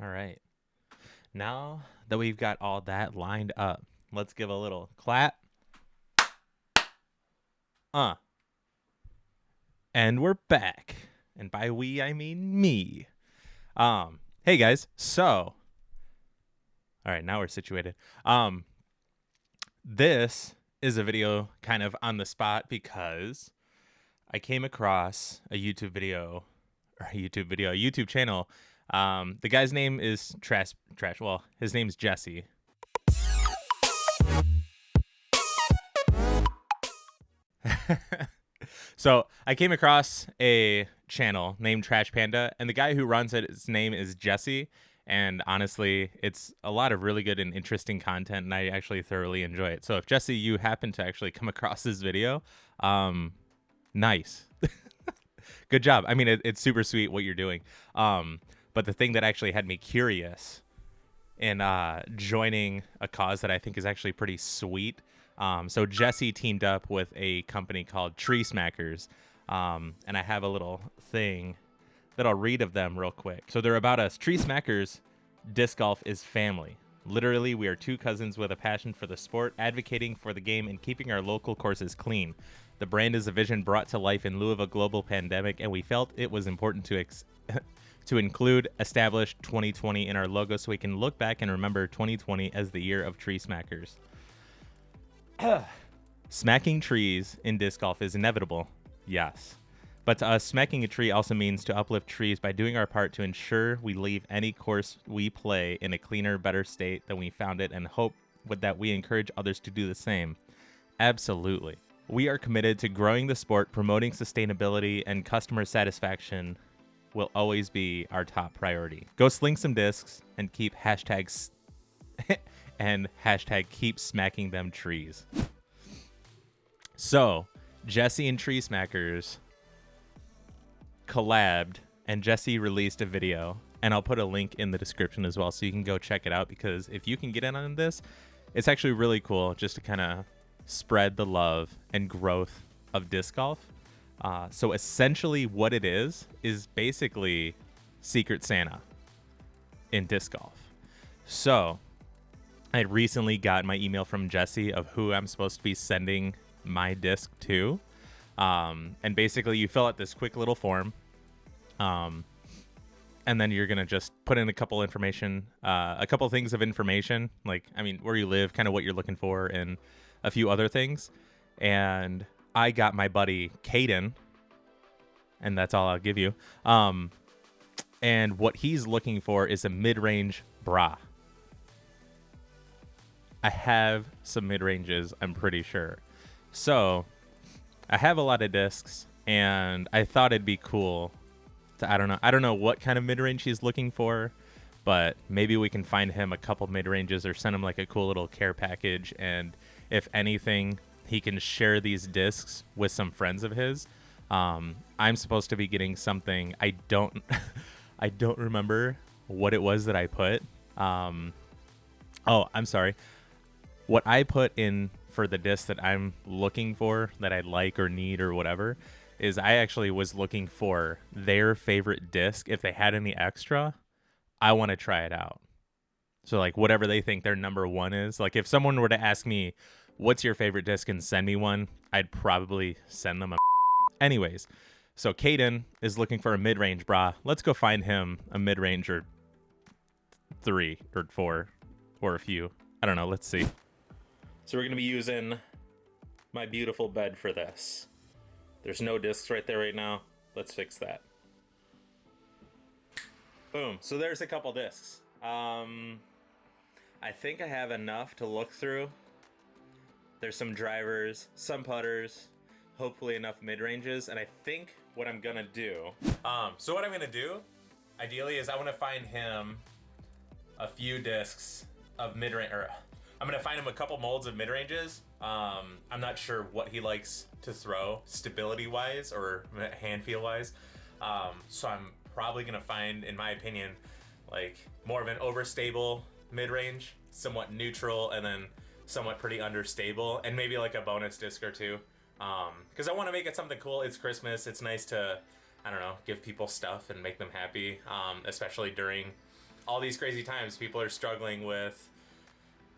All right. Now that we've got all that lined up, let's give a little clap. Uh. And we're back. And by we, I mean me. Hey guys. So, all right, now we're situated. This is a video kind of on the spot because I came across a YouTube channel. The guy's name is Trash. Well, his name's Jesse. So I came across a channel named Trash Panda, and the guy who runs it, his name is Jesse. And honestly, it's a lot of really good and interesting content, and I actually thoroughly enjoy it. So if Jesse, you happen to actually come across this video, nice. Good job. I mean, it's super sweet what you're doing. But the thing that actually had me curious in joining a cause that I think is actually pretty sweet. So Jesse teamed up with a company called TreeSmackers, and I have a little thing that I'll read of them real quick. So they're about us. TreeSmackers disc golf is family. Literally, we are two cousins with a passion for the sport, advocating for the game and keeping our local courses clean. The brand is a vision brought to life in lieu of a global pandemic, and we felt it was important to to include established 2020 in our logo so we can look back and remember 2020 as the year of TreeSmackers. Smacking trees in disc golf is inevitable, yes. But to us, smacking a tree also means to uplift trees by doing our part to ensure we leave any course we play in a cleaner, better state than we found it, and hope that we encourage others to do the same. Absolutely. We are committed to growing the sport, promoting sustainability, and customer satisfaction will always be our top priority. Go sling some discs and keep hashtags and hashtag keep smacking them trees. So, Jesse and TreeSmackers collabed, and Jesse released a video, and I'll put a link in the description as well so you can go check it out, because if you can get in on this, it's actually really cool just to kind of spread the love and growth of disc golf. So essentially what it is basically Secret Santa in disc golf. So I recently got my email from Jesse of who I'm supposed to be sending my disc to. And basically you fill out this quick little form. And then you're going to just put in a couple things of information, like, I mean, where you live, kind of what you're looking for, and a few other things. And I got my buddy Caden, and that's all I'll give you. And what he's looking for is a mid-range bra. I have some mid-ranges, I'm pretty sure. So I have a lot of discs, and I thought it'd be cool to, I don't know what kind of mid-range he's looking for, but maybe we can find him a couple mid-ranges or send him like a cool little care package. And if anything, he can share these discs with some friends of his. I'm supposed to be getting something. I don't remember what it was that I put. Oh, I'm sorry. What I put in for the disc that I'm looking for, that I like or need or whatever, is I actually was looking for their favorite disc. If they had any extra, I want to try it out. So like whatever they think their number one is. Like if someone were to ask me, what's your favorite disc, and send me one, I'd probably send them a anyways. So Caden is looking for a mid-range bra. Let's go find him a mid-range or 3 or 4 or a few. I don't know. Let's see. So we're going to be using my beautiful bed for this. There's no discs right there right now. Let's fix that. Boom. So there's a couple discs. I think I have enough to look through. There's some drivers, some putters, hopefully enough mid-ranges, and I think what I'm gonna do, so what I'm gonna do, ideally, is I want to find him a few discs of mid-range, or I'm gonna find him a couple molds of mid-ranges. I'm not sure what he likes to throw, stability-wise or hand feel-wise. So I'm probably gonna find, in my opinion, like more of an overstable mid-range, somewhat neutral, and then somewhat pretty understable, and maybe like a bonus disc or two. Because I want to make it something cool. It's Christmas. It's nice to, I don't know, give people stuff and make them happy, especially during all these crazy times, people are struggling with,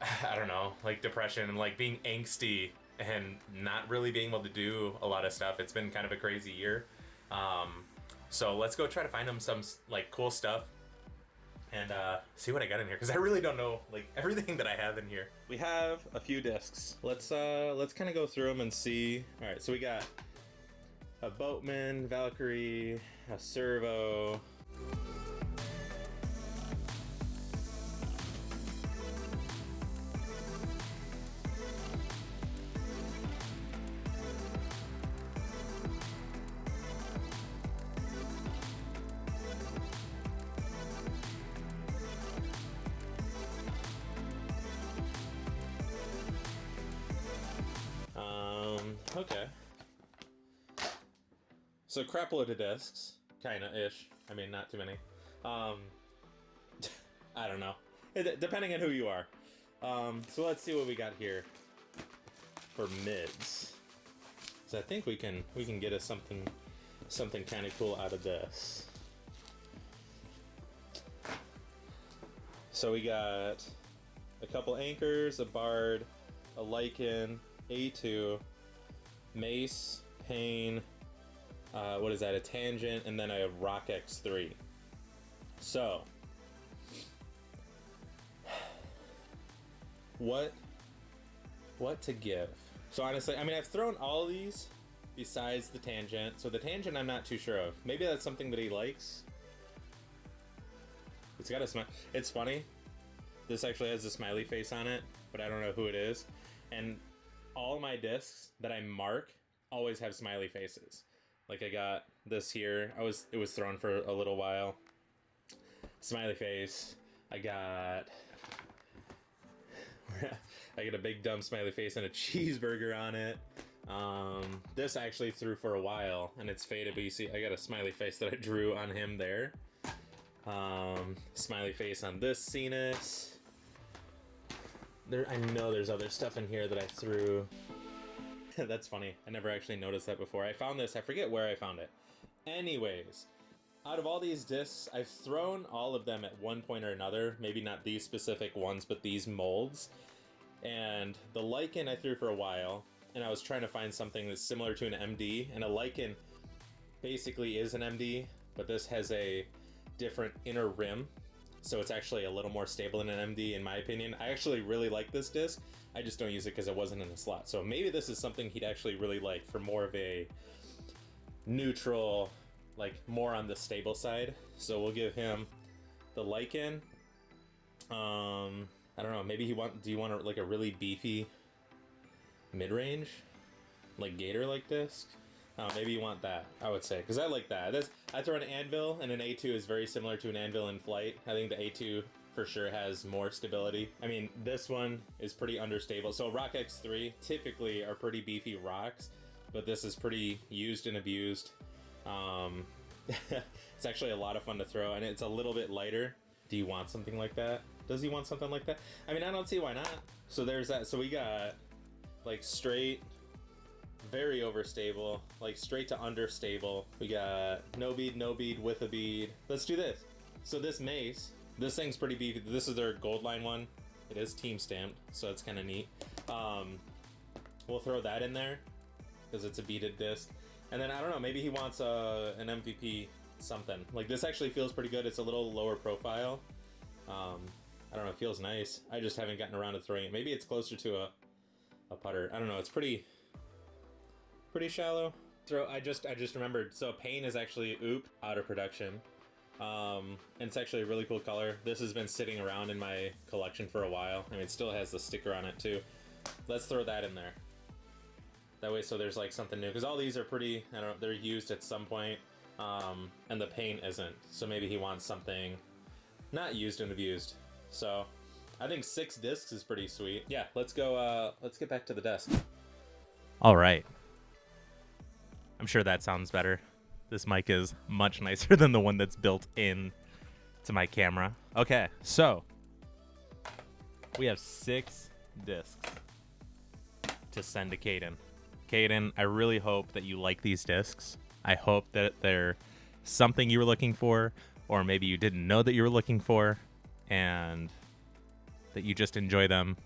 I don't know, like depression and like being angsty and not really being able to do a lot of stuff. It's been kind of a crazy year. Um, so let's go try to find them some like cool stuff and see what I got in here, because I really don't know like everything that I have in here. We have a few discs. Let's kind of go through them and see. All right, so we got a Boatman, Valkyrie, a Servo. Okay. So crap load of discs, kinda-ish. I mean, not too many. I don't know. Depending on who you are. So let's see what we got here for mids. So I think we can get us something kind of cool out of this. So we got a couple anchors, a bard, a lichen, A2, mace, pain, what is that, a tangent, and then I have rock X3. So what to give? So honestly, I mean, I've thrown all these besides the tangent. So the tangent I'm not too sure of. Maybe that's something that he likes. It's got a smile. It's funny. This actually has a smiley face on it, but I don't know who it is. And all my discs that I mark always have smiley faces. Like I got this here. It was thrown for a little while. Smiley face. I got a big dumb smiley face and a cheeseburger on it. This I actually threw for a while and it's faded, but you see I got a smiley face that I drew on him there. Smiley face on this Cenis. I know there's other stuff in here that I threw. That's funny. I never actually noticed that before. I found this. I forget where I found it. Anyways, out of all these discs, I've thrown all of them at one point or another. Maybe not these specific ones, but these molds. And the lichen I threw for a while, and I was trying to find something that's similar to an MD. And a lichen basically is an MD, but this has a different inner rim. So it's actually a little more stable than an MD in my opinion. I actually really like this disc. I just don't use it because it wasn't in the slot. So maybe this is something he'd actually really like for more of a neutral, like more on the stable side. So we'll give him the lichen. I don't know, maybe do you want like a really beefy mid-range? Like Gator-like disc? Maybe you want that, I would say, because I like that. I throw an anvil, and an A2 is very similar to an anvil in flight. I think the A2 for sure has more stability. I mean, this one is pretty understable. So Rock X3 typically are pretty beefy rocks, but this is pretty used and abused. It's actually a lot of fun to throw, and it's a little bit lighter. Do you want something like that? Does he want something like that? I mean, I don't see why not. So there's that. So we got like straight, very overstable, like straight to understable. We got no bead, with a bead. Let's do this. So this mace, this thing's pretty beefy. This is their gold line one. It is team stamped, so it's kind of neat. We'll throw that in there because it's a beaded disc. And then I don't know, maybe he wants an MVP something. Like this actually feels pretty good. It's a little lower profile. I don't know, it feels nice. I just haven't gotten around to throwing it. Maybe it's closer to a putter. I don't know, it's pretty shallow. I just remembered. So Pain is actually out of production. And it's actually a really cool color. This has been sitting around in my collection for a while. I mean, it still has the sticker on it too. Let's throw that in there. That way, so there's like something new. Because all these are pretty, I don't know, they're used at some point. And the Pain isn't. So maybe he wants something not used and abused. So I think 6 discs is pretty sweet. Yeah, let's go, let's get back to the desk. All right. I'm sure that sounds better. This mic is much nicer than the one that's built in to my camera. Okay, so we have 6 discs to send to Caden. Caden, I really hope that you like these discs. I hope that they're something you were looking for, or maybe you didn't know that you were looking for. and that you just enjoy them,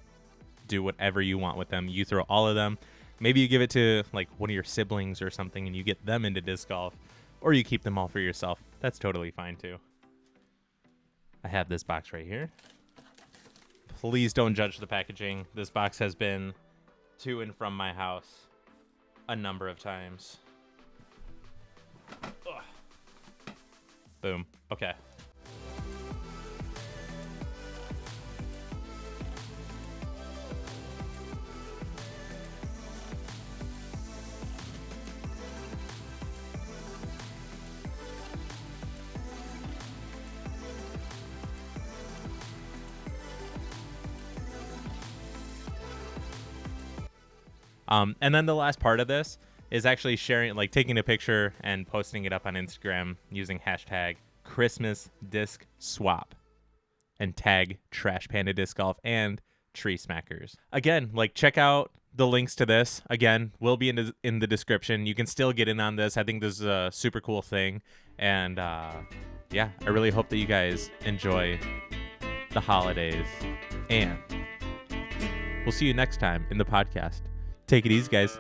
do whatever you want with them. You throw all of them. Maybe you give it to like one of your siblings or something and you get them into disc golf, or you keep them all for yourself. That's totally fine too. I have this box right here. Please don't judge the packaging. This box has been to and from my house a number of times. Ugh. Boom. Okay. And then the last part of this is actually sharing, like taking a picture and posting it up on Instagram using hashtag Christmas Disc Swap and tag Trash Panda Disc Golf and TreeSmackers. Again, like check out the links to this. Again, will be in the description. You can still get in on this. I think this is a super cool thing. And yeah, I really hope that you guys enjoy the holidays. And we'll see you next time in the podcast. Take it easy, guys.